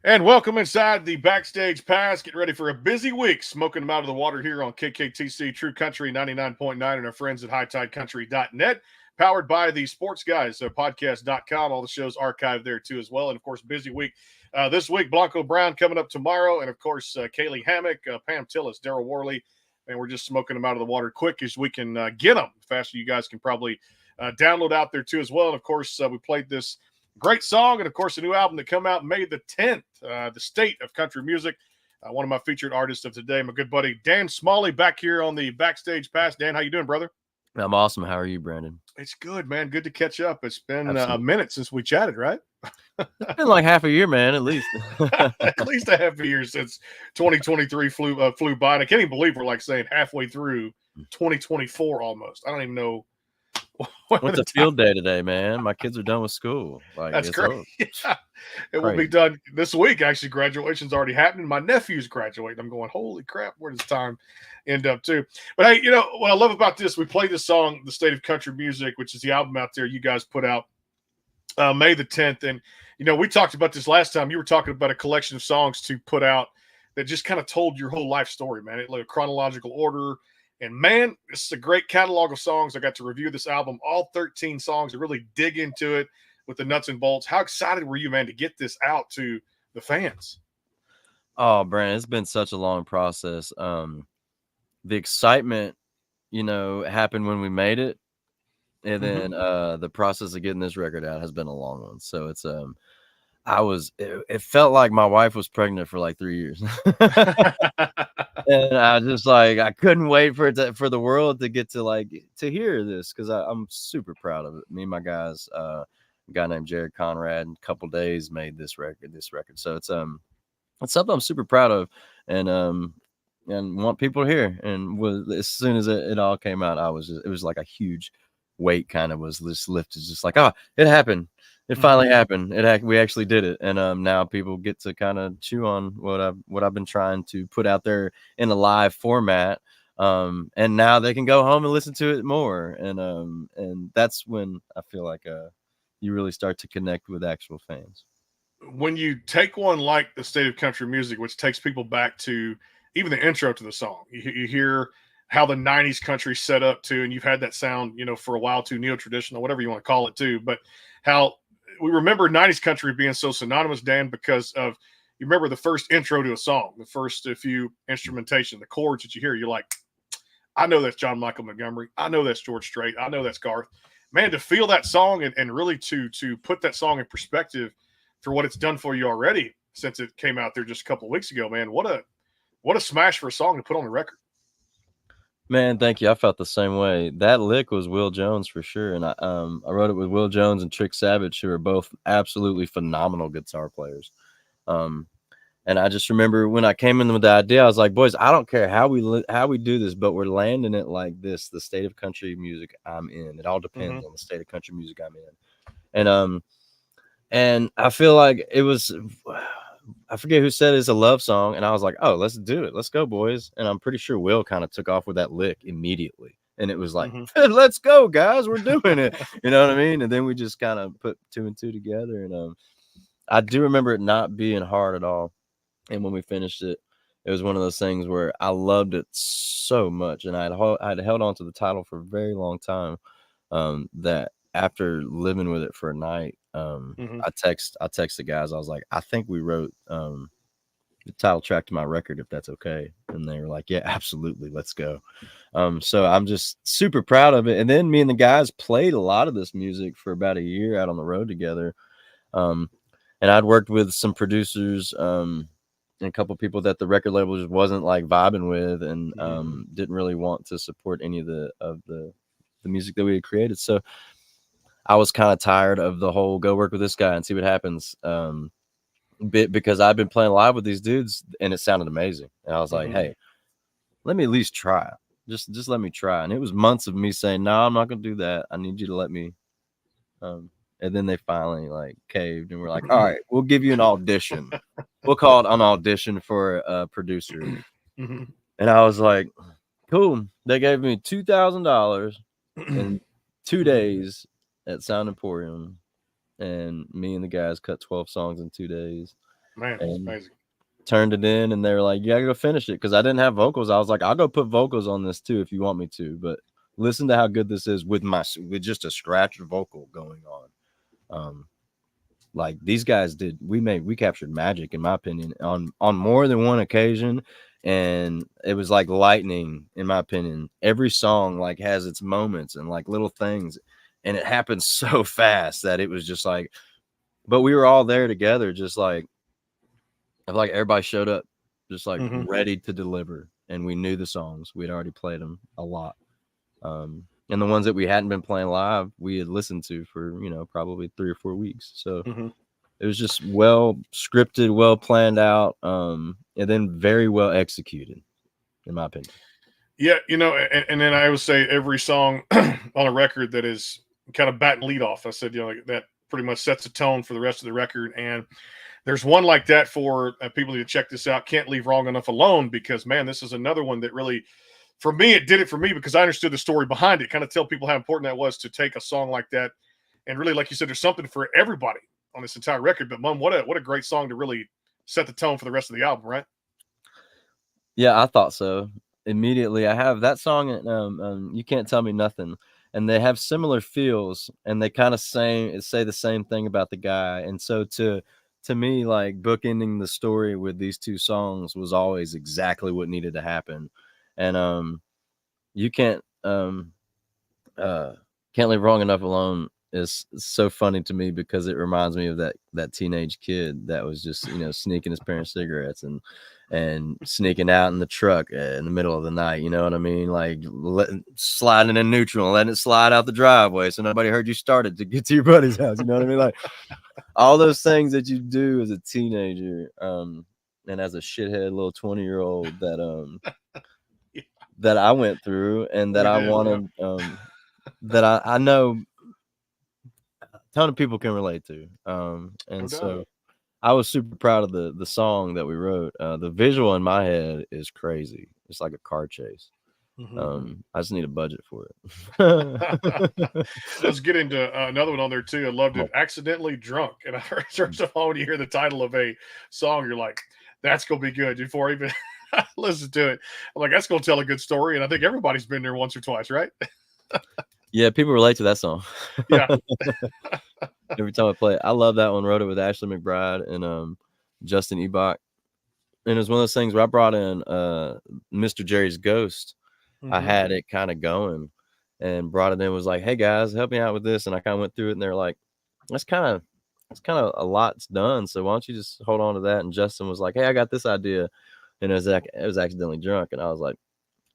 And welcome inside the Backstage Pass. Get ready for a busy week smoking them out of the water here on KKTC True Country 99.9 and our friends at HighTideCountry.net. Powered by the Sports Guys podcast.com. All the shows archived there too as well. And of course, busy week this week. Blanco Brown coming up tomorrow. And of course, Kaylee Hammock, Pam Tillis, Daryl Worley. And we're just smoking them out of the water quick as we can get them. The faster you guys can probably download out there too as well. And of course, we played this great song, and of course, a new album that come out May the 10th, The State of Country Music. One of my featured artists of today, my good buddy Dan Smalley, back here on the Backstage Pass. Dan, how you doing, brother? I'm awesome. How are you, Brandon? It's good, man. Good to catch up. It's been a minute since we chatted, right? It's been like half a year, man, at least. At least a half a year since 2023 flew by. And I can't even believe we're like saying halfway through 2024 almost. I don't even know. What's a field day today, man? My kids are done with school. That's great. Yeah. It will be done this week. Actually, graduation's already happening. My nephew's graduating. I'm going, holy crap, where does time end up to? But hey, you know what I love about this? We played this song, The State of Country Music, which is the album out there you guys put out May the 10th. And, you know, we talked about this last time. You were talking about a collection of songs to put out that just kind of told your whole life story, man. It like a chronological order. And man, this is a great catalog of songs. I got to review this album, all 13 songs, and really dig into it with the nuts and bolts. How excited were you, man, to get this out to the fans? Oh, Brandon, it's been such a long process. The excitement, you know, happened when we made it. And then the process of getting this record out has been a long one. So it's it felt like my wife was pregnant for like 3 years. And I just I couldn't wait for the world to get to hear this, because I'm super proud of it. Me and my guys, a guy named Jared Conrad, in a couple days made this record. So it's something I'm super proud of, and want people to hear. And as soon as it all came out, it was like a huge weight kind of was just lifted, just like, oh, it happened. It finally happened. We actually did it, and now people get to kind of chew on what I've been trying to put out there in a live format, and now they can go home and listen to it more, and that's when I feel like you really start to connect with actual fans. When you take one like The State of Country Music, which takes people back to even the intro to the song, you hear how the 90s country set up too, and you've had that sound, you know, for a while too, neo-traditional, whatever you want to call it too, but how we remember 90s country being so synonymous, Dan, because of, you remember the first intro to a song, the first few instrumentation, the chords that you hear, you're like, I know that's John Michael Montgomery. I know that's George Strait. I know that's Garth. Man, to feel that song and really to put that song in perspective for what it's done for you already since it came out there just a couple of weeks ago, man, what a smash for a song to put on the record. Man, thank you. I felt the same way. That lick was Will Jones for sure, and I wrote it with Will Jones and Trick Savage, who are both absolutely phenomenal guitar players. And I just remember when I came in with the idea, I was like, "Boys, I don't care how we do this, but we're landing it like this: the state of country music I'm in. It all depends on the state of country music I'm in." And I feel like it was. I forget who said it's a love song, and I was like, oh, let's do it. Let's go, boys. And I'm pretty sure Will kind of took off with that lick immediately. And it was like, let's go, guys. We're doing it. You know what I mean? And then we just kind of put two and two together. And I do remember it not being hard at all. And when we finished it, it was one of those things where I loved it so much. And I'd held on to the title for a very long time, that after living with it for a night, I text the guys. I was like, I think we wrote the title track to my record, if that's okay. And they were like, yeah, absolutely, let's go. So I'm just super proud of it. And then me and the guys played a lot of this music for about a year out on the road together. And I'd worked with some producers and a couple of people that the record label just wasn't like vibing with, and didn't really want to support any of the music that we had created. So I was kind of tired of the whole go work with this guy and see what happens bit, because I've been playing live with these dudes and it sounded amazing. And I was like, hey, let me at least try. Just let me try. And it was months of me saying, no, I'm not going to do that. I need you to let me. And then they finally like caved and we're like, all right, we'll give you an audition. We'll call it an audition for a producer. And I was like, cool. They gave me $2,000 in 2 days at Sound Emporium, and me and the guys cut 12 songs in 2 days. Man, it's and amazing. turned it in, and they were like, "You gotta go finish it," because I didn't have vocals. I was like, "I'll go put vocals on this too if you want me to, but listen to how good this is with just a scratched vocal going on." Like these guys did, we captured magic, in my opinion, on more than one occasion, and it was like lightning, in my opinion. Every song like has its moments and like little things, and it happened so fast that it was just like, but we were all there together, just like I feel like everybody showed up just like ready to deliver, and we knew the songs. We'd already played them a lot. And the ones that we hadn't been playing live, we had listened to for, probably 3 or 4 weeks. So it was just well scripted, well planned out, and then very well executed, in my opinion. Yeah, and then I always say every song on a record that is kind of batting lead off. I said, that pretty much sets a tone for the rest of the record. And there's one like that for people to check this out. Can't Leave Wrong Enough Alone, because man, this is another one that really, for me, it did it for me because I understood the story behind it. Kind of tell people how important that was to take a song like that, and really, like you said, there's something for everybody on this entire record. But Mom, what a great song to really set the tone for the rest of the album, right? Yeah, I thought so. Immediately, I have that song, You Can't Tell Me Nothing, and they have similar feels, and they kind of say the same thing about the guy. And so to me, like bookending the story with these two songs was always exactly what needed to happen. And you can't Leave Wrong Enough Alone is so funny to me because it reminds me of that teenage kid that was just, sneaking his parents' cigarettes and sneaking out in the truck in the middle of the night. You know what I mean? Like sliding in neutral and letting it slide out the driveway so nobody heard you started to get to your buddy's house. You know what I mean? Like all those things that you do as a teenager, and as a shithead little 20-year-old that I went through, and that We I did, yeah. wanted, that I know a ton of people can relate to. No And doubt. so I was super proud of the song that we wrote. The visual in my head is crazy. It's like a car chase. I just need a budget for it. Let's get into another one on there too. I loved it. Accidentally Drunk. And I heard, first of all, when you hear the title of a song, you're like, that's going to be good before I even listen to it. I'm like, that's going to tell a good story. And I think everybody's been there once or twice, right? Yeah, people relate to that song. Yeah. Every time I play it. I love that one. Wrote it with Ashley McBride and Justin Ebach. And it was one of those things where I brought in Mr. Jerry's Ghost. I had it kind of going and brought it in, was like, hey guys, help me out with this. And I kind of went through it, and they're like, that's kind of a lot's done. So why don't you just hold on to that? And Justin was like, hey, I got this idea. And it was Accidentally Drunk. And I was like,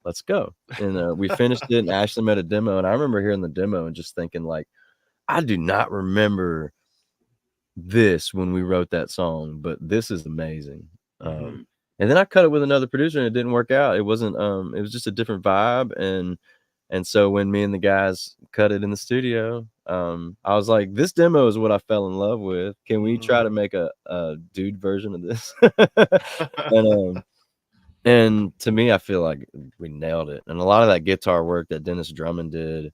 let's go. And we finished it, and Ashley made a demo. And I remember hearing the demo and just thinking, like, I do not remember this when we wrote that song, but this is amazing. And then I cut it with another producer, and it didn't work out. It wasn't it was just a different vibe. And so when me and the guys cut it in the studio, I was like, this demo is what I fell in love with. Can we try to make a dude version of this? And to me, I feel like we nailed it. And a lot of that guitar work that Dennis Drummond did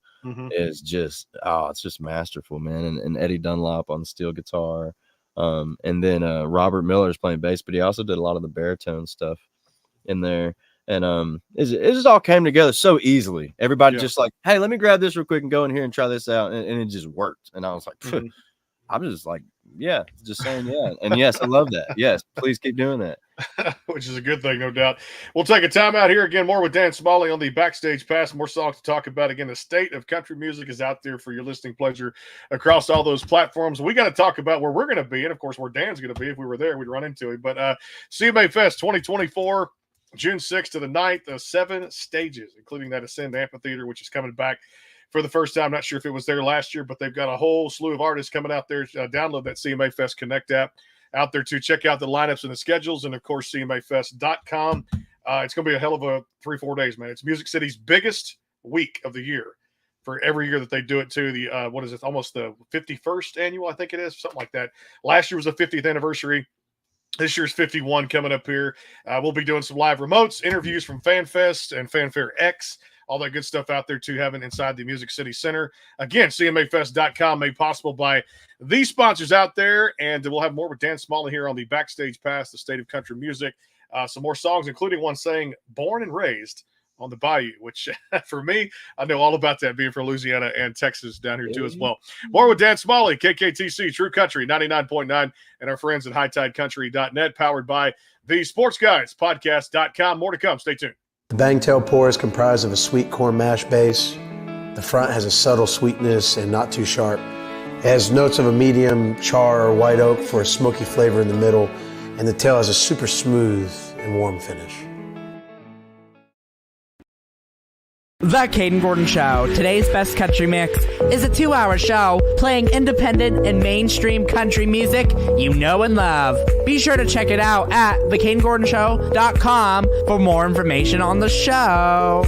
is just, it's just masterful, man. And Eddie Dunlop on the steel guitar. And then Robert Miller's playing bass, but he also did a lot of the baritone stuff in there. And it just all came together so easily. Everybody just like, hey, let me grab this real quick and go in here and try this out. And it just worked. And I was like, I'm just like, yeah, just saying, yeah. And yes, I love that. Yes, please keep doing that. Which is a good thing, no doubt. We'll take a time out here again. More with Dan Smalley on the Backstage Pass. More songs to talk about. Again, the state of country music is out there for your listening pleasure across all those platforms. We got to talk about where we're going to be, and of course, where Dan's going to be. If we were there, we'd run into it. But CMA Fest 2024, June 6th to the 9th, 7 stages, including that Ascend Amphitheater, which is coming back for the first time. Not sure if it was there last year, but they've got a whole slew of artists coming out there. Download that CMA Fest Connect app out there to check out the lineups and the schedules, and of course CMAfest.com. It's going to be a hell of a 3-4 days, man. It's Music City's biggest week of the year for every year that they do it to. The what is it, almost the 51st annual, I think it is, something like that. Last year was the 50th anniversary. This year's 51 coming up here. We'll be doing some live remotes, interviews from FanFest and Fanfare X all that good stuff out there too, having inside the Music City Center. Again, CMAFest.com, made possible by these sponsors out there. And we'll have more with Dan Smalley here on the Backstage Pass, the State of Country Music. Some more songs, including one saying "Born and Raised on the Bayou," which for me, I know all about that, being from Louisiana and Texas down here too as well. More with Dan Smalley, KKTC, True Country 99.9, and our friends at HighTideCountry.net, powered by the Sports Guys Podcast.com. More to come. Stay tuned. The Bangtail Pour is comprised of a sweet corn mash base. The front has a subtle sweetness and not too sharp. It has notes of a medium char or white oak for a smoky flavor in the middle, and the tail has a super smooth and warm finish. The Caden Gordon Show, today's best country mix, is a 2-hour show playing independent and mainstream country music you know and love. Be sure to check it out at thecadengordonshow.com for more information on the show.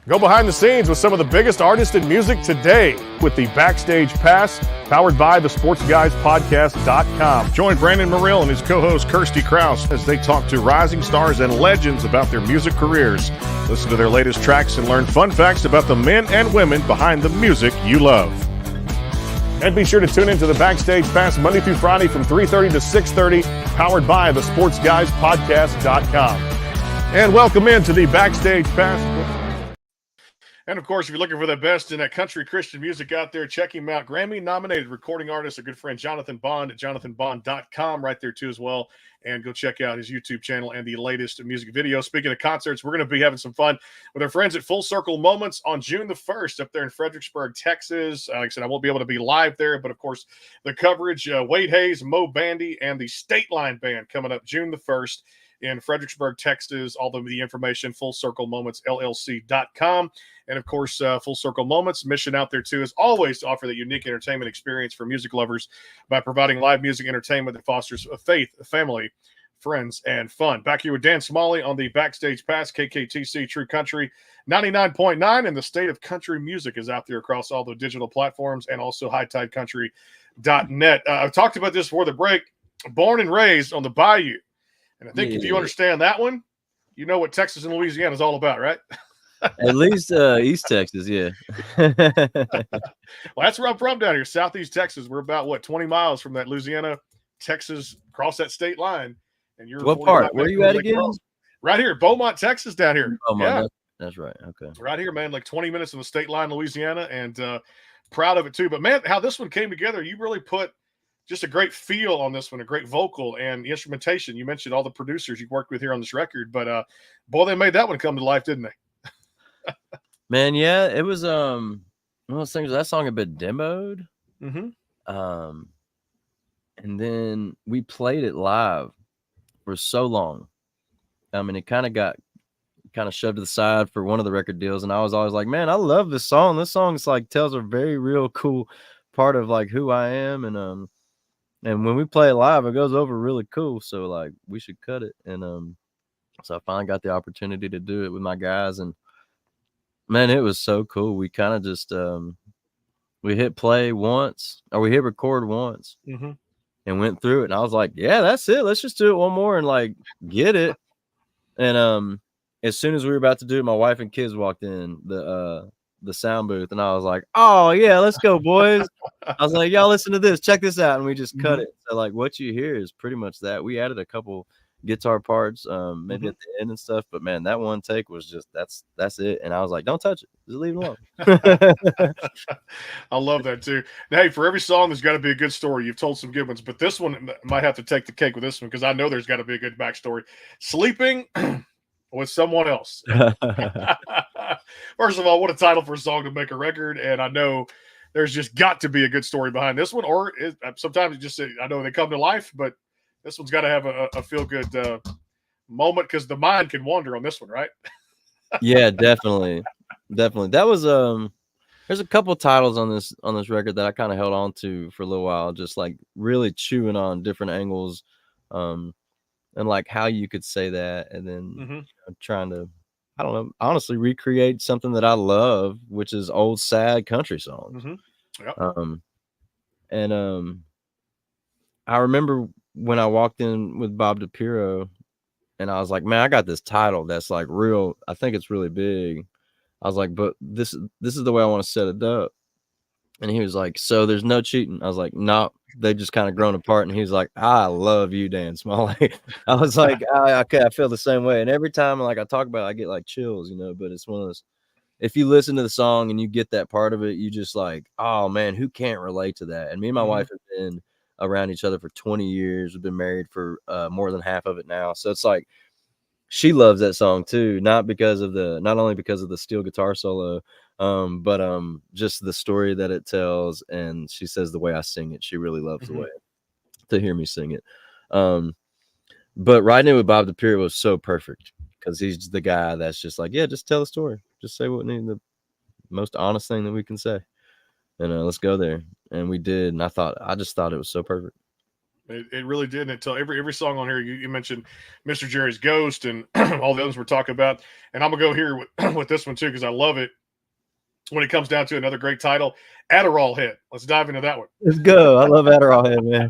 Go behind the scenes with some of the biggest artists in music today with the Backstage Pass, powered by the SportsGuysPodcast.com. Join Brandon Morrill and his co-host Kirsty Krause as they talk to rising stars and legends about their music careers. Listen to their latest tracks and learn fun facts about the men and women behind the music you love. And be sure to tune into the Backstage Pass Monday through Friday from 3:30 to 6:30, powered by the SportsGuysPodcast.com. And welcome into the Backstage Pass. And, of course, if you're looking for the best in that country Christian music out there, check him out. Grammy-nominated recording artist, a good friend, Jonathan Bond, at jonathanbond.com, right there, too, as well. And go check out his YouTube channel and the latest music video. Speaking of concerts, we're going to be having some fun with our friends at Full Circle Moments on June the 1st up there in Fredericksburg, Texas. Like I said, I won't be able to be live there, but, of course, the coverage, Wade Hayes, Mo Bandy, and the State Line Band coming up June the 1st. In Fredericksburg, Texas. All of the information, FullCircleMomentsLLC.com. And, of course, Full Circle Moments, mission out there, too, is always to offer the unique entertainment experience for music lovers by providing live music entertainment that fosters faith, family, friends, and fun. Back here with Dan Smalley on the Backstage Pass, KKTC True Country 99.9, and the State of Country Music is out there across all the digital platforms and also HighTideCountry.net. I've talked about this before the break. Born and raised on the Bayou. And I think if you understand that one, you know what Texas and Louisiana is all about, right? At least East Texas, yeah. Well, that's where I'm from down here, Southeast Texas. We're about, 20 miles from that Louisiana, Texas, across that state line. And you're what part? Where are you at again? Right here, Beaumont, Texas, down here. Beaumont, yeah. That's right. Okay. Right here, man, like 20 minutes from the state line, Louisiana, and proud of it, too. But, man, how this one came together, you really put just a great feel on this one, a great vocal and instrumentation. You mentioned all the producers you worked with here on this record, but boy, they made that one come to life, didn't they? Man, yeah, it was one of those things. That song had been demoed, and then we played it live for so long. I mean, it kind of got shoved to the side for one of the record deals, and I was always like, man, I love this song. This song's like tells a very real cool part of like who I am, and when we play it live, it goes over really cool. So like we should cut it. And so I finally got the opportunity to do it with my guys. And man, it was so cool. We kind of just we hit play once, or we hit record once and went through it. And I was like, yeah, that's it. Let's just do it one more and like get it. And as soon as we were about to do it, my wife and kids walked in the sound booth, and I was like, oh yeah, let's go, boys. I was like, y'all listen to this, check this out. And we just cut it. So like what you hear is pretty much that. We added a couple guitar parts maybe at the end and stuff, but man, that one take was just that's it. And I was like, don't touch it, just leave it alone. I love that too. Now, hey, for every song there's got to be a good story. You've told some good ones, but this one might have to take the cake with this one, because I know there's got to be a good backstory. Sleeping with someone else. First of all, what a title for a song to make a record. And I know there's just got to be a good story behind this one. Or sometimes it just, I know they come to life, but this one's got to have a feel-good moment, because the mind can wander on this one, right? Yeah, definitely. Definitely. That was there's a couple titles on this record that I kind of held on to for a little while, just like really chewing on different angles. And like how you could say that, and then trying to, I don't know, honestly recreate something that I love, which is old sad country songs. Yep. I remember when I walked in with Bob DiPiero And I was like, man, I got this title that's like real. I think it's really big. I was like, but this is the way I want to set it up. And he was like, so there's no cheating. I was like, no, they've just kind of grown apart. And he was like, I love you, Dan Smalley. I was like, okay, I feel the same way. And every time like I talk about it, I get like chills, you know, but it's one of those, if you listen to the song and you get that part of it, you just like, oh man, who can't relate to that? And me and my wife have been around each other for 20 years. We've been married for more than half of it now. So it's like, she loves that song too, not only because of the steel guitar solo, but just the story that it tells. And she says the way I sing it, she really loves the way to hear me sing it. But writing it with Bob DePere was so perfect because he's the guy that's just like, yeah, just tell the story, just say what the most honest thing that we can say, and let's go there. And we did, and I just thought it was so perfect. It really did. And until every song on here, you mentioned Mr. Jerry's Ghost and all the others we're talking about. And I'm going to go here with this one too, because I love it. When it comes down to another great title, Adderall Head. Let's dive into that one. Let's go. I love Adderall Head, man.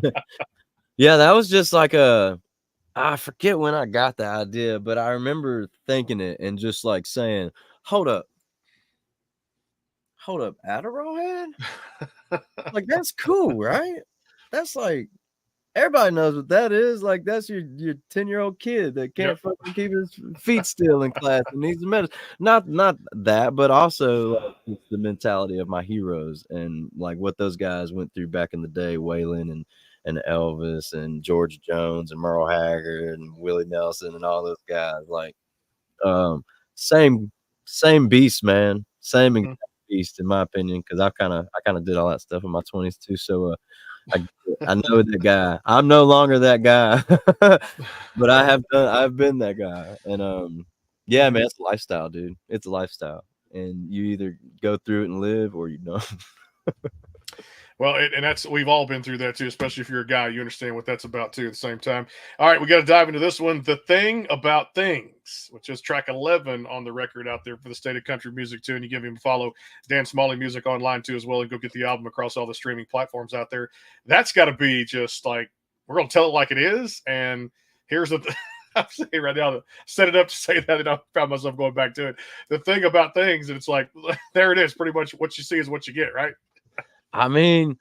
Yeah, that was just like I forget when I got the idea, but I remember thinking it and just like saying, hold up, Adderall Head? Like, that's cool, right? That's like, everybody knows what that is. Like, that's your 10-year-old kid that can't fucking keep his feet still in class and needs the medicine. Not that, but also like, it's the mentality of my heroes and like what those guys went through back in the day, Waylon and Elvis and George Jones and Merle Haggard and Willie Nelson and all those guys. Like, same beast, man. Same exact beast in my opinion, because I kind of did all that stuff in my 20s too. So I know that guy. I'm no longer that guy, but I've been that guy. And yeah, man, it's a lifestyle, dude. It's a lifestyle, and you either go through it and live, or you don't. Well, and that's, we've all been through that too, especially if you're a guy, you understand what that's about too at the same time. All right, we got to dive into this one. The Thing About Things, which is track 11 on the record out there for the State of Country Music too. And you give him a follow, Dan Smalley Music online too as well, and go get the album across all the streaming platforms out there. That's got to be just like, we're going to tell it like it is. And here's the I'm saying right now to set it up to say that, and I found myself going back to it. The Thing About Things, and it's like, there it is. Pretty much what you see is what you get, right? I mean,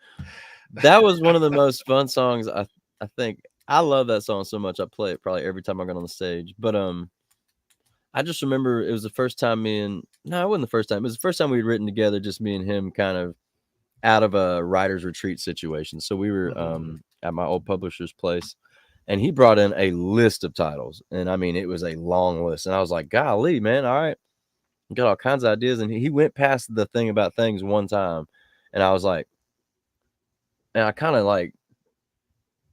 that was one of the most fun songs. I think I love that song so much. I play it probably every time I got on the stage. But I just remember it was the first time it wasn't the first time. It was the first time we'd written together, just me and him, kind of out of a writer's retreat situation. So we were at my old publisher's place, and he brought in a list of titles. And I mean, it was a long list. And I was like, golly, man, all right. Got all kinds of ideas. And he went past The Thing About Things one time. And I was like, and I kind of like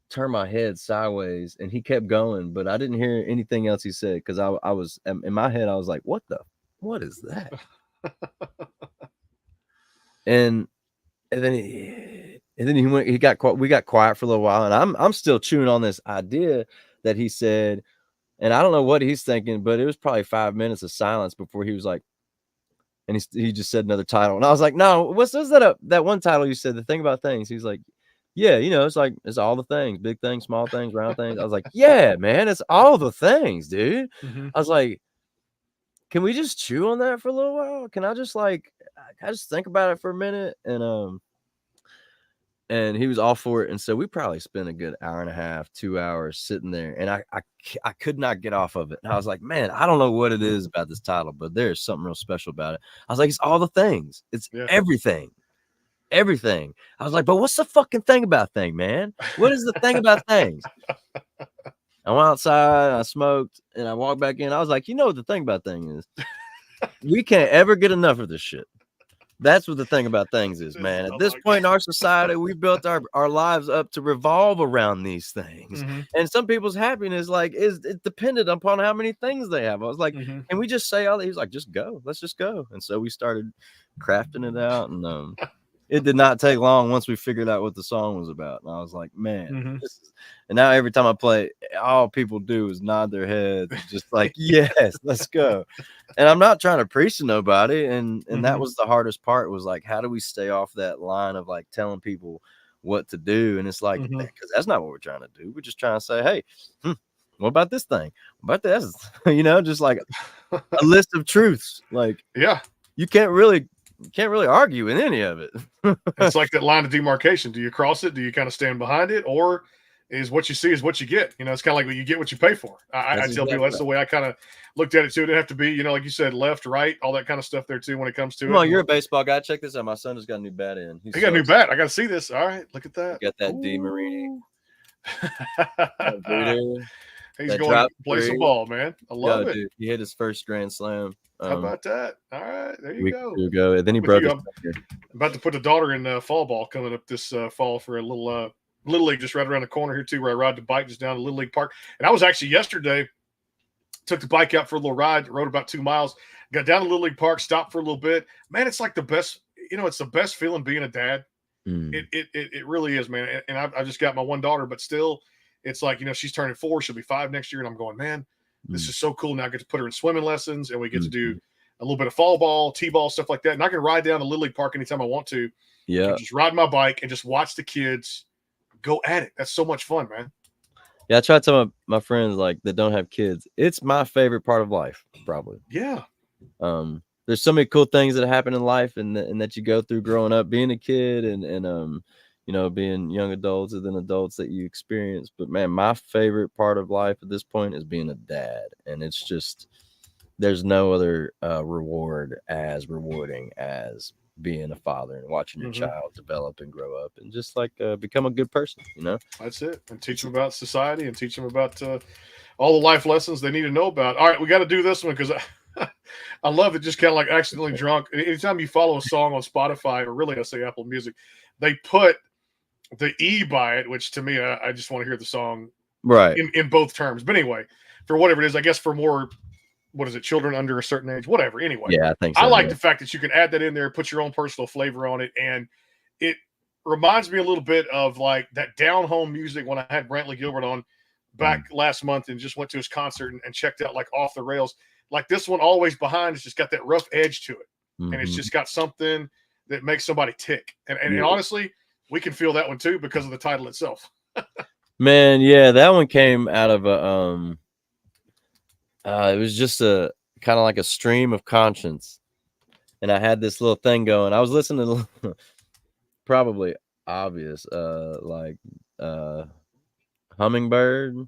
turned my head sideways, and he kept going, but I didn't hear anything else he said because I was in my head. I was like, what is that? and then we got quiet for a little while, and I'm still chewing on this idea that he said, and I don't know what he's thinking, but it was probably 5 minutes of silence before he was like, and he just said another title. And I was like, no, what's that one title you said, The Thing About Things? He's like, yeah, it's like, it's all the things, big things, small things, round things. I was like, yeah, man, it's all the things, dude. I was like, can we just chew on that for a little while? Can I just think about it for a minute? And he was all for it. And so we probably spent a good hour and a half, 2 hours sitting there. And I could not get off of it. And I was like, man, I don't know what it is about this title, but there's something real special about it. I was like, it's all the things. It's everything. Everything. I was like, but what's the fucking thing about thing, man? What is the thing about things? I went outside, I smoked, and I walked back in. I was like, you know what the thing about thing is? We can't ever get enough of this shit. That's what the thing about things is, man. At this point in our society, we built our lives up to revolve around these things. And some people's happiness is dependent upon how many things they have. I was like, can we just say all that? He was like, just go. Let's just go. And so we started crafting it out. And it did not take long once we figured out what the song was about. And I was like, man, and now every time I play, all people do is nod their heads, just like, yes, let's go. And I'm not trying to preach to nobody. And that was the hardest part, was like, how do we stay off that line of like telling people what to do? And it's like, because that's not what we're trying to do. We're just trying to say, hey, What about this thing? What about this? Just like a list of truths. Like, Yeah. You can't really argue in any of it. It's like that line of demarcation. Do you cross it? Do you kind of stand behind it? Or is what you see is what you get? It's kind of like you get what you pay for. I tell people that's the way I kind of looked at it too. It didn't have to be, like you said, left, right, all that kind of stuff there too when it comes to it. Come on, you're a baseball guy. Check this out. My son just got a new bat in. He got a new bat. I got to see this. All right, look at that. Got that D Marini. He's going to play some ball, man. I love it. Dude, he hit his first grand slam. How about that? All right, there you go. And then he broke. I'm about to put the daughter in fall ball coming up this fall for a little league just right around the corner here too, where I ride the bike just down to Little League Park. And I was actually yesterday, took the bike out for a little ride, rode about 2 miles, got down to Little League Park, stopped for a little bit. Man, it's like the best. It's the best feeling being a dad. It really is, man. And I just got my one daughter, but still, it's like she's turning 4. She'll be 5 next year, and I'm going, man, this is so cool. Now I get to put her in swimming lessons, and we get to do a little bit of fall ball, t-ball, stuff like that. And I can ride down to Little League Park anytime I want to. Yeah, just ride my bike and just watch the kids go at it. That's so much fun, man. Yeah, I try to tell my friends that don't have kids. It's my favorite part of life, probably. Yeah. There's so many cool things that happen in life and that you go through growing up, being a kid and being young adults and then adults that you experience. But man, my favorite part of life at this point is being a dad. And it's just, there's no other reward as rewarding as being a father and watching your child develop and grow up and just become a good person, That's it. And teach them about society and teach them about all the life lessons they need to know about. All right, we got to do this one because I love it. Just kind of like Accidentally Drunk. Anytime you follow a song on Spotify, or really I say Apple Music, they put the E by it, which to me, I just want to hear the song right in both terms. But anyway, for whatever it is, I guess for more, what is it, children under a certain age, whatever. Anyway, yeah, I think so, I like the fact that you can add that in there, put your own personal flavor on it, and it reminds me a little bit of like that down home music when I had Brantley Gilbert on back last month and just went to his concert and checked out like Off the Rails. Like this one, Always Behind, has just got that rough edge to it, and it's just got something that makes somebody tick. And honestly, we can feel that one too because of the title itself. Man, yeah, that one came out of a it was just a kind of like a stream of conscience, and I had this little thing going. I was listening to probably obvious, Hummingbird.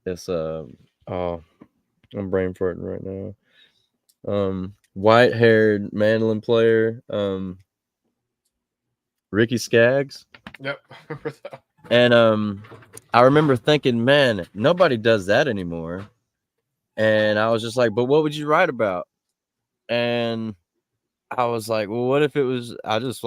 It's I'm brain farting right now. White-haired mandolin player, Ricky Skaggs. Yep. And I remember thinking, man, nobody does that anymore. And I was just like, but what would you write about? And I was like, well, what if it was, I just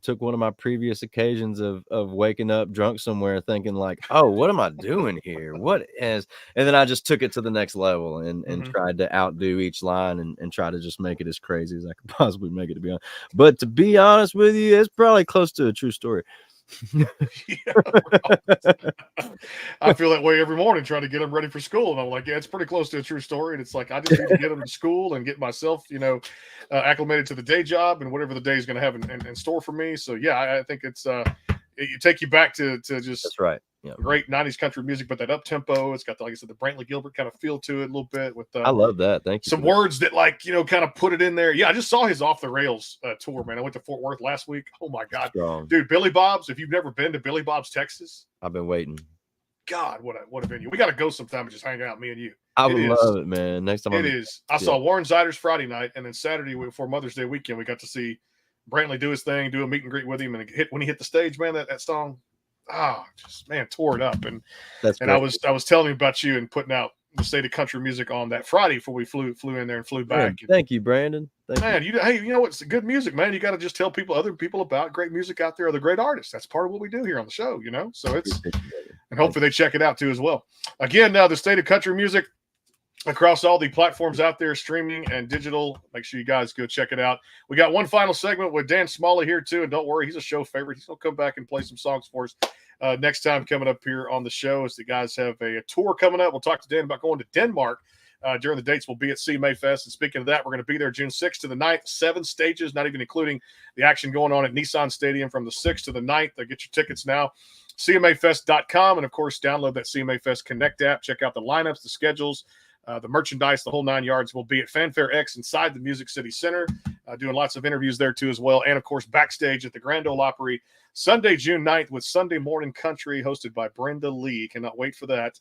took one of my previous occasions of waking up drunk somewhere thinking like, oh, what am I doing here? And then I just took it to the next level and tried to outdo each line and try to just make it as crazy as I could possibly make it, to be honest. But to be honest with you, it's probably close to a true story. I feel that way every morning trying to get them ready for school, and I'm like, yeah, it's pretty close to a true story. And it's like I just need to get them to school and get myself acclimated to the day job and whatever the day is going to have in store for me. So yeah, I think it's it take you back to just that's right. Yeah, great 90s country music, but that up tempo, it's got like I said, the Brantley Gilbert kind of feel to it a little bit with I love that. Thank you. Some words that kind of put it in there. Yeah, I just saw his Off the Rails tour, man. I went to Fort Worth last week. Oh my God. Strong. Dude, Billy Bob's, if you've never been to Billy Bob's, Texas, I've been waiting. God, what a venue. We got to go sometime and just hang out, me and you. I would love it, man. Next time it is. I saw Warren Ziders Friday night, and then Saturday before Mother's Day weekend, we got to see Brantley do his thing, do a meet and greet with him, and when he hit the stage, man, that song, just man, tore it up. And I was telling him about you and putting out the State of Country Music on that Friday before we flew in there and flew back. Man, thank you, Brandon. Thank you. Hey, you know what's good music, man? You got to just tell other people about great music out there, or the great artists. That's part of what we do here on the show, So it's, and hopefully they check it out too as well. Again, now the State of Country Music across all the platforms out there, streaming and digital. Make sure you guys go check it out. We got one final segment with Dan Smalley here too, and don't worry, he's a show favorite. He's gonna come back and play some songs for us next time coming up here on the show, as the guys have a tour coming up. We'll talk to Dan about going to Denmark during the dates. We'll be at CMA Fest, and speaking of that, we're going to be there June 6th to the 9th, 7 stages, not even including the action going on at Nissan Stadium from the 6th to the 9th. Get your tickets now CMAfest.com. And, of course, download that CMA Fest Connect app. Check out the lineups, the schedules, the merchandise, the whole 9 yards. Will be at Fanfare X inside the Music City Center, doing lots of interviews there, too, as well. And, of course, backstage at the Grand Ole Opry Sunday, June 9th with Sunday Morning Country, hosted by Brenda Lee. Cannot wait for that,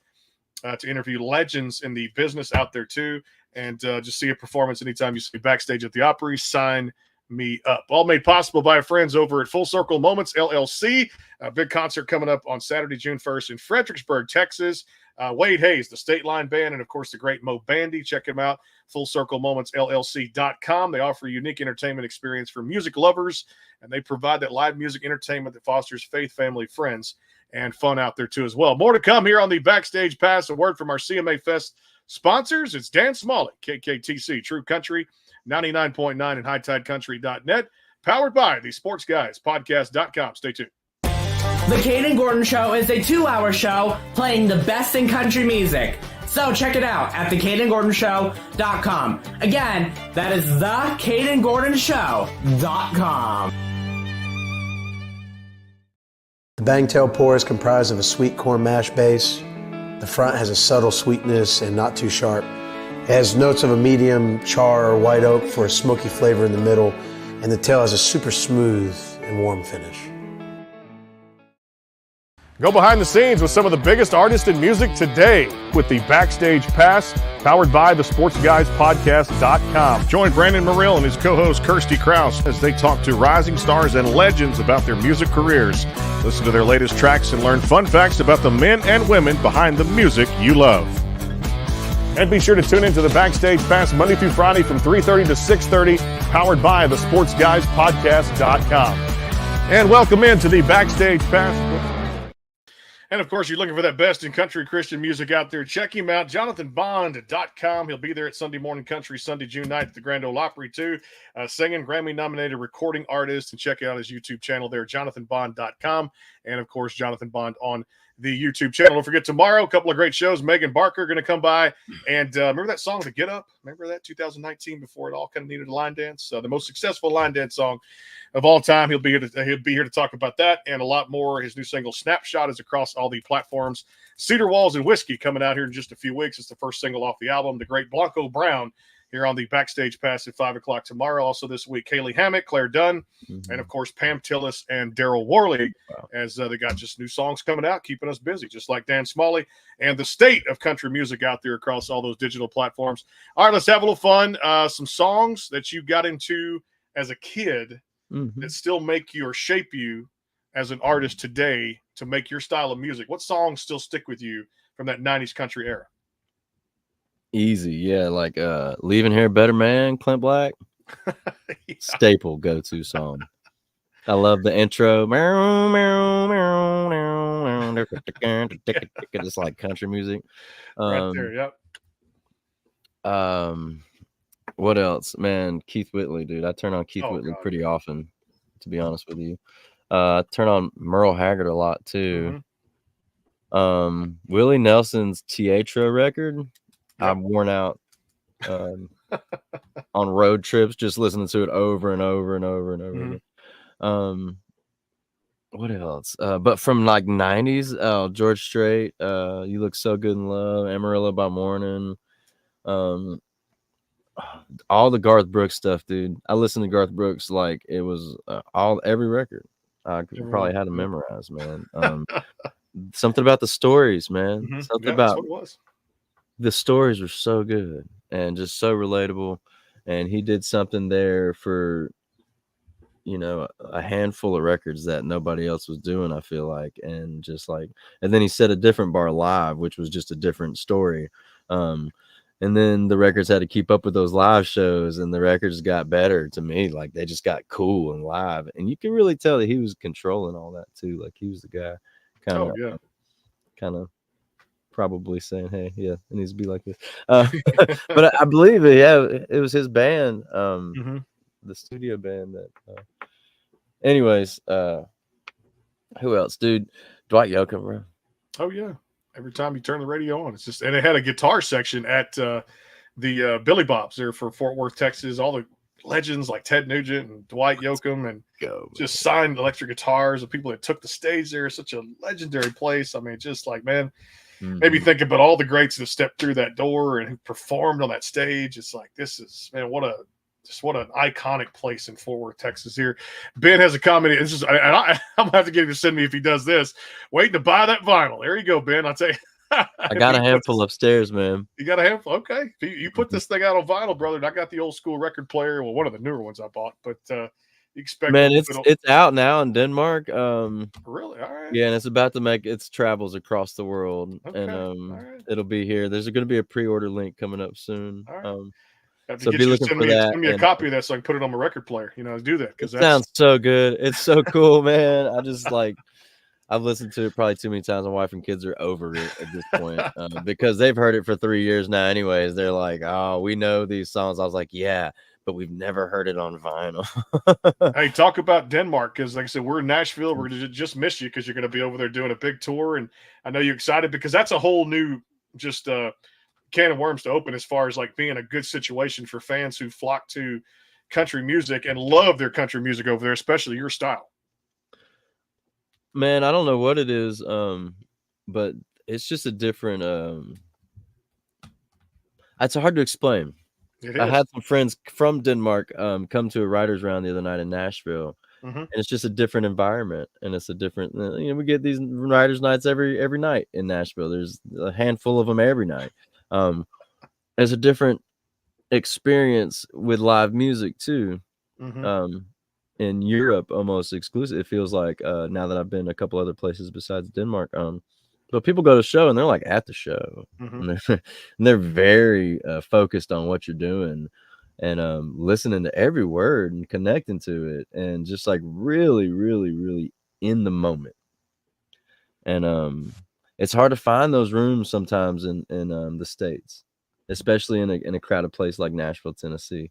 to interview legends in the business out there, too. And just see a performance anytime you see backstage at the Opry. Sign me up. All made possible by our friends over at Full Circle Moments LLC. A big concert coming up on Saturday, June 1st in Fredericksburg, Texas. Wade Hayes, the State Line Band, and of course the great Mo Bandy. Check them out. FullCircleMomentsLLC.com. They offer a unique entertainment experience for music lovers, and they provide that live music entertainment that fosters faith, family, friends, and fun out there too as well. More to come here on the Backstage Pass. A word from our CMA Fest sponsors. It's Dan Smalley, KKTC, True Country, 99.9 and HighTideCountry.net, powered by the Sports Guys Podcast.com. Stay tuned. The Caden Gordon Show is a 2-hour show playing the best in country music. So check it out at thecadengordonshow.com. Again, that is thecadengordonshow.com. The Bangtail pour is comprised of a sweet corn mash base. The front has a subtle sweetness and not too sharp. It has notes of a medium char or white oak for a smoky flavor in the middle, and the tail has a super smooth and warm finish. Go behind the scenes with some of the biggest artists in music today with the Backstage Pass, powered by the SportsGuysPodcast.com. Join Brandon Morrill and his co-host Kirsty Krause as they talk to rising stars and legends about their music careers. Listen to their latest tracks and learn fun facts about the men and women behind the music you love. And be sure to tune into the Backstage Pass Monday through Friday from 3:30 to 6:30, powered by the SportsGuysPodcast.com. And welcome into the Backstage Pass. And, of course, you're looking for that best in country Christian music out there. Check him out, JonathanBond.com. He'll be there at Sunday Morning Country, Sunday, June 9th at the Grand Ole Opry, too. Singing, Grammy-nominated recording artist. And check out his YouTube channel there, JonathanBond.com. And, of course, Jonathan Bond on the YouTube channel. Don't forget, tomorrow, a couple of great shows. Megan Barker going to come by. And remember that song, The Get Up? Remember that, 2019, before it all kind of needed a line dance? The most successful line dance song of all time. He'll be here to talk about that and a lot more. His new single, Snapshot, is across all the platforms. Cedar Walls and Whiskey coming out here in just a few weeks. It's the first single off the album. The great Blanco Brown here on the Backstage Pass at 5 o'clock tomorrow. Also this week, Kaylee Hammock, Claire Dunn, and, of course, Pam Tillis and Daryl Worley, as they got just new songs coming out, keeping us busy, just like Dan Smalley and the state of country music out there across all those digital platforms. All right, let's have a little fun. Some songs that you got into as a kid that still make you or shape you as an artist today to make your style of music. What songs still stick with you from that 90s country era? Easy, yeah, like Leaving Here Better Man, Clint Black. Yeah. Staple go-to song. I love the intro. It's like country music. Right there, yep. What else? Man, Keith Whitley, dude. I turn on Keith Whitley pretty often, to be honest with you. I turn on Merle Haggard a lot too. Willie Nelson's Teatro record. I've worn out on road trips just listening to it over and over and over and over again. What else? But from like 90s, George Strait, You Look So Good in Love, Amarillo by Morning, all the Garth Brooks stuff, dude. I listened to Garth Brooks like it was every record. I probably had to memorize, man. Something about the stories, man. Something about that's what it was. The stories were so good and just so relatable. And he did something there for, a handful of records that nobody else was doing, I feel like. And then he set a different bar live, which was just a different story. And then the records had to keep up with those live shows, and the records got better to me. Like they just got cool and live. And you can really tell that he was controlling all that too. Like he was the guy kind of probably saying, hey, yeah, it needs to be like this. But I believe it was his band, the studio band that anyways, who else, dude? Dwight Yoakam, bro. Oh yeah. Every time you turn the radio on, it's just, and it had a guitar section at the Billy Bob's there for Fort Worth, Texas. All the legends like Ted Nugent and Dwight Yoakam, and Go, just signed electric guitars. The people that took the stage there, such a legendary place. I mean, just like, man, maybe think about all the greats that stepped through that door and who performed on that stage. It's like, this is, man, what an iconic place in Fort Worth, Texas. Here, Ben has a comment. It's just, I'm gonna have to get him to send me if he does this. Waiting to buy that vinyl. There you go, Ben. I'll tell you. I got a handful upstairs, man. You got a handful? Okay. You put this thing out on vinyl, brother, and I got the old school record player. Well, one of the newer ones I bought, but you expect, man, it's out now in Denmark. Really? All right. Yeah, and it's about to make its travels across the world, Okay. and it'll be here. There's going to be a pre-order link coming up soon. All right. So be looking for that. Send me a copy of that so I can put it on my record player. Do that because that sounds so good. It's so cool, man. I just I've listened to it probably too many times. My wife and kids are over it at this point because they've heard it for 3 years now. Anyways, they're like, "Oh, we know these songs." I was like, "Yeah, but we've never heard it on vinyl." Hey, talk about Denmark, because like I said, we're in Nashville. We're gonna just miss you because you're going to be over there doing a big tour, and I know you're excited because that's a whole new just can of worms to open as far as like being a good situation for fans who flock to country music and love their country music over there, especially your style. Man, I don't know what it is, but it's just a different. It's hard to explain. I had some friends from Denmark come to a writers' round the other night in Nashville, and it's just a different environment, and it's a different. We get these writers' nights every night in Nashville. There's a handful of them every night. There's a different experience with live music too. In Europe, almost exclusive. It feels like now that I've been a couple other places besides Denmark. But people go to show and they're like at the show, and they're very focused on what you're doing and listening to every word and connecting to it, and just like really, really, really in the moment. And it's hard to find those rooms sometimes in the States, especially in a crowded place like Nashville, Tennessee.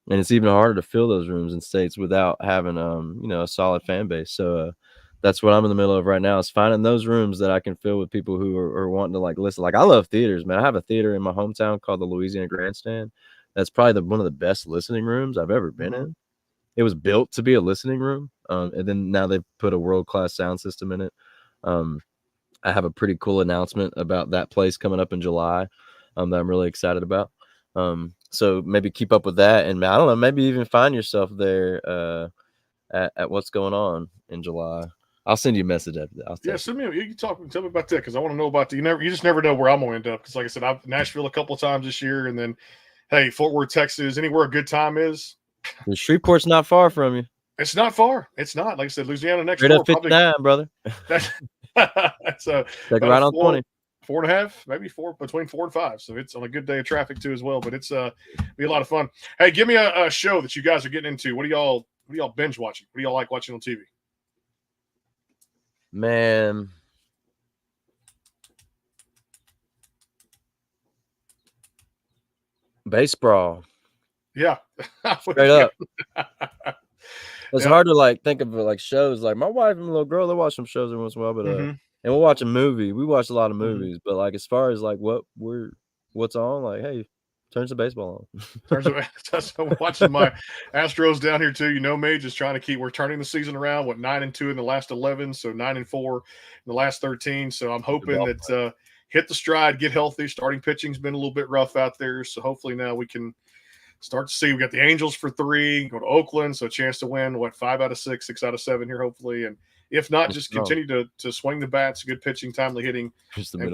And it's even harder to fill those rooms in states without having a solid fan base. So that's what I'm in the middle of right now, is finding those rooms that I can fill with people who are wanting to like listen. Like, I love theaters, man. I have a theater in my hometown called the Louisiana Grandstand. That's probably one of the best listening rooms I've ever been in. It was built to be a listening room, and then now they've put a world-class sound system in it. I have a pretty cool announcement about that place coming up in July that I'm really excited about. So maybe keep up with that, and I don't know, maybe even find yourself there at what's going on in July. I'll send you a message after that. Yeah, send me. You can tell me about that, because I want to know about that. You just never know where I'm gonna end up. Because like I said, I've Nashville a couple of times this year, and then hey, Fort Worth, Texas, anywhere a good time is. Shreveport's not far from you. It's not far. It's not. Like I said, Louisiana next door. Right up 59, brother. That's like right on 20. 4.5, maybe 4, between 4 and 5. So it's on a good day of traffic too as well. But it's be a lot of fun. Hey, give me a show that you guys are getting into. What do y'all binge watching? What do y'all like watching on TV? Man, baseball. Yeah, straight up. It's hard to like think of like shows. Like my wife and my little girl, they watch some shows every once in a while, but and we'll watch a movie. We watch a lot of movies, but like as far as like what's on, like, hey, turn some baseball on. I'm watching my Astros down here too. You know me, just trying to keep. We're turning the season around. 9-2 in the last 11, so 9-4 in the last 13. So I'm hoping that hit the stride, get healthy. Starting pitching's been a little bit rough out there, so hopefully now we can start to see. We got the Angels for 3, go to Oakland, so a chance to win 5 out of 6, 6 out of 7 here hopefully, and if not, just continue to swing the bats, good pitching, timely hitting, and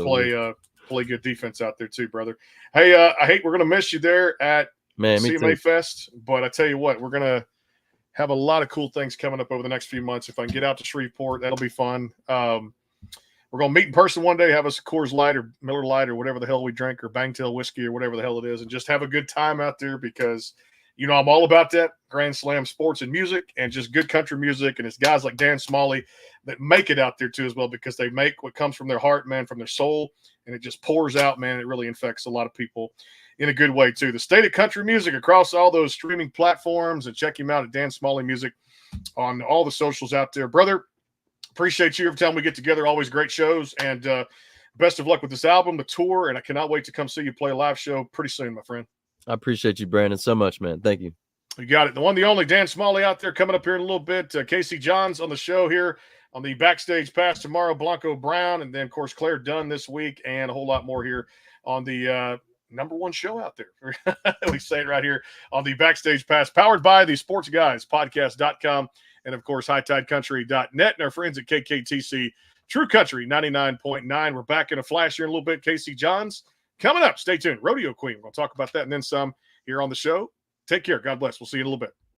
play good defense out there too, brother. Hey, I hate we're gonna miss you there at CMA Fest, but I tell you what, we're gonna have a lot of cool things coming up over the next few months. If I can get out to Shreveport, that'll be fun. We're gonna meet in person one day, have us a Coors Light or Miller Light or whatever the hell we drink, or Bangtail whiskey or whatever the hell it is, and just have a good time out there, because I'm all about that Grand Slam sports and music, and just good country music. And it's guys like Dan Smalley that make it out there too as well, because they make what comes from their heart, man, from their soul, and it just pours out, man. It really infects a lot of people in a good way too. The state of country music across all those streaming platforms, and check him out at Dan Smalley Music on all the socials out there, brother. Appreciate you every time we get together. Always great shows, and best of luck with this album, the tour, and I cannot wait to come see you play a live show pretty soon, my friend. I appreciate you, Brandon, so much, man. Thank you. You got it. The one, the only Dan Smalley out there coming up here in a little bit. Casey Johns on the show here on the Backstage Pass tomorrow. Blanco Brown, and then, of course, Claire Dunn this week, and a whole lot more here on the number one show out there. We say it right here on the Backstage Pass, powered by the Sports Guys Podcast.com and, of course, HighTideCountry.net and our friends at KKTC True Country 99.9. We're back in a flash here in a little bit. Casey Johns coming up. Stay tuned. Rodeo Queen. We'll talk about that and then some here on the show. Take care. God bless. We'll see you in a little bit.